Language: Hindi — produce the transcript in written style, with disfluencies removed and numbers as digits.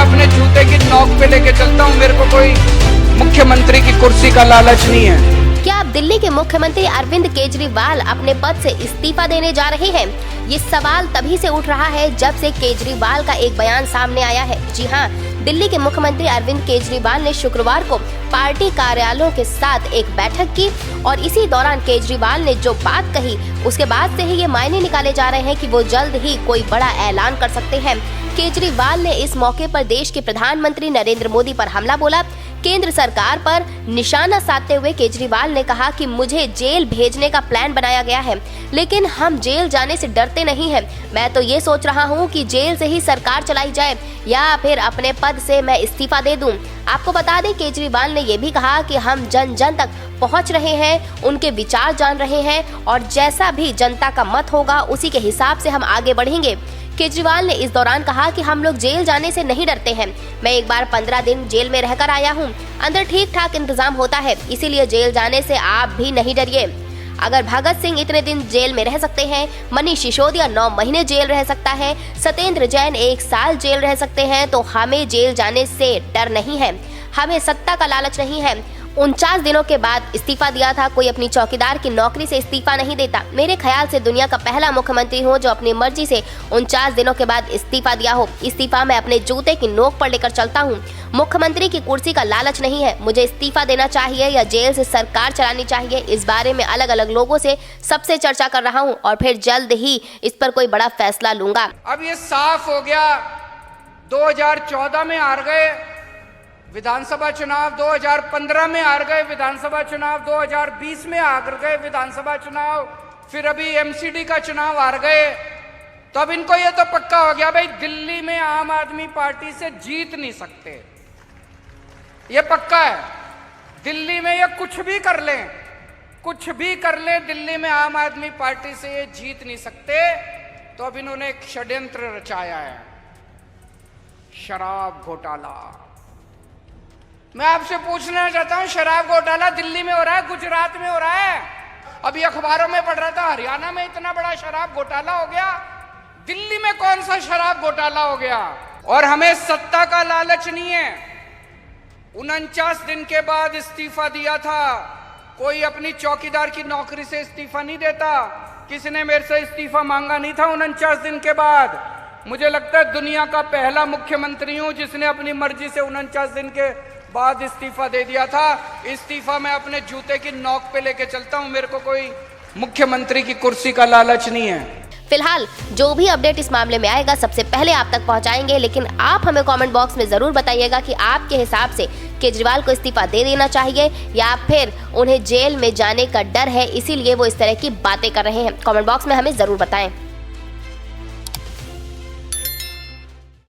अपने जूते की नोक पे लेके चलता हूँ, मेरे को कोई मुख्यमंत्री की कुर्सी का लालच नहीं है। क्या अब दिल्ली के मुख्यमंत्री अरविंद केजरीवाल अपने पद से इस्तीफा देने जा रहे हैं? ये सवाल तभी से उठ रहा है जब से केजरीवाल का एक बयान सामने आया है। जी हाँ, दिल्ली के मुख्यमंत्री अरविंद केजरीवाल ने शुक्रवार को पार्टी कार्यालयों के साथ एक बैठक की और इसी दौरान केजरीवाल ने जो बात कही उसके बाद से ही ये मायने निकाले जा रहे हैं कि वो जल्द ही कोई बड़ा ऐलान कर सकते हैं। केजरीवाल ने इस मौके पर देश के प्रधानमंत्री नरेंद्र मोदी पर हमला बोला। केंद्र सरकार पर निशाना साधते हुए केजरीवाल ने कहा कि मुझे जेल भेजने का प्लान बनाया गया है, लेकिन हम जेल जाने से डरते नहीं हैं। मैं तो ये सोच रहा हूँ कि जेल से ही सरकार चलाई जाए या फिर अपने पद से मैं इस्तीफा दे दूं। आपको बता दें, केजरीवाल ने ये भी कहा कि हम जन जन तक पहुँच रहे हैं, उनके विचार जान रहे हैं और जैसा भी जनता का मत होगा उसी के हिसाब से हम आगे बढ़ेंगे। केजरीवाल ने इस दौरान कहा कि हम लोग जेल जाने से नहीं डरते हैं। मैं एक बार 15 दिन जेल में रहकर आया हूँ, अंदर ठीक ठाक इंतजाम होता है, इसीलिए जेल जाने से आप भी नहीं डरिए। अगर भगत सिंह इतने दिन जेल में रह सकते हैं, मनीष सिसोदिया 9 महीने जेल रह सकता है, सत्येंद्र जैन 1 साल जेल रह सकते हैं, तो हमें जेल जाने से डर नहीं है। हमें सत्ता का लालच नहीं है। 49 दिनों के बाद इस्तीफा दिया था। कोई अपनी चौकीदार की नौकरी से इस्तीफा नहीं देता। मेरे ख्याल से दुनिया का पहला मुख्यमंत्री हूँ जो अपनी मर्जी से 49 दिनों के बाद इस्तीफा दिया हो। इस्तीफा मैं अपने जूते की नोक पर लेकर चलता हूँ। मुख्यमंत्री की कुर्सी का लालच नहीं है। मुझे इस्तीफा देना चाहिए या जेल से सरकार चलानी चाहिए, इस बारे में अलग अलग लोगों से सबसे चर्चा कर रहा हूँ और फिर जल्द ही इस पर कोई बड़ा फैसला लूंगा। अब ये साफ हो गया, 2014 में हार गए विधानसभा चुनाव, 2015 में हार गए विधानसभा चुनाव, 2020 में हार गए विधानसभा चुनाव, फिर अभी एमसीडी का चुनाव हार गए। तो अब इनको ये तो पक्का हो गया भाई, दिल्ली में आम आदमी पार्टी से जीत नहीं सकते। ये पक्का है, दिल्ली में ये कुछ भी कर लें, कुछ भी कर लें, दिल्ली में आम आदमी पार्टी से ये जीत नहीं सकते। तो अब इन्होंने एक षड्यंत्र रचाया है, शराब घोटाला। मैं आपसे पूछना चाहता हूं, शराब घोटाला दिल्ली में हो रहा है, गुजरात में हो रहा है। अभी अखबारों में पढ़ रहा था, हरियाणा में इतना बड़ा शराब घोटाला हो गया, दिल्ली में कौन सा शराब घोटाला हो गया। और हमें सत्ता का लालच नहीं है। 49 दिन के बाद इस्तीफा दिया था। कोई अपनी चौकीदार की नौकरी से इस्तीफा नहीं देता। किसी ने मेरे से इस्तीफा मांगा नहीं था 49 दिन के बाद। मुझे लगता है दुनिया का पहला मुख्यमंत्री हूं जिसने अपनी मर्जी से 49 दिन के बाद इस्तीफा दे दिया था। इस्तीफा मैं अपने जूते की नोक पे लेके चलता हूं, मेरे को कोई मुख्यमंत्री की कुर्सी का लालच नहीं है। फिलहाल जो भी अपडेट इस मामले में आएगा सबसे पहले आप तक पहुंचाएंगे, लेकिन आप हमें कमेंट बॉक्स में जरूर बताइएगा कि आपके हिसाब से केजरीवाल को इस्तीफा दे देना चाहिए या फिर उन्हें जेल में जाने का डर है, इसीलिए वो इस तरह की बातें कर रहे हैं। कमेंट बॉक्स में हमें जरूर बताएं।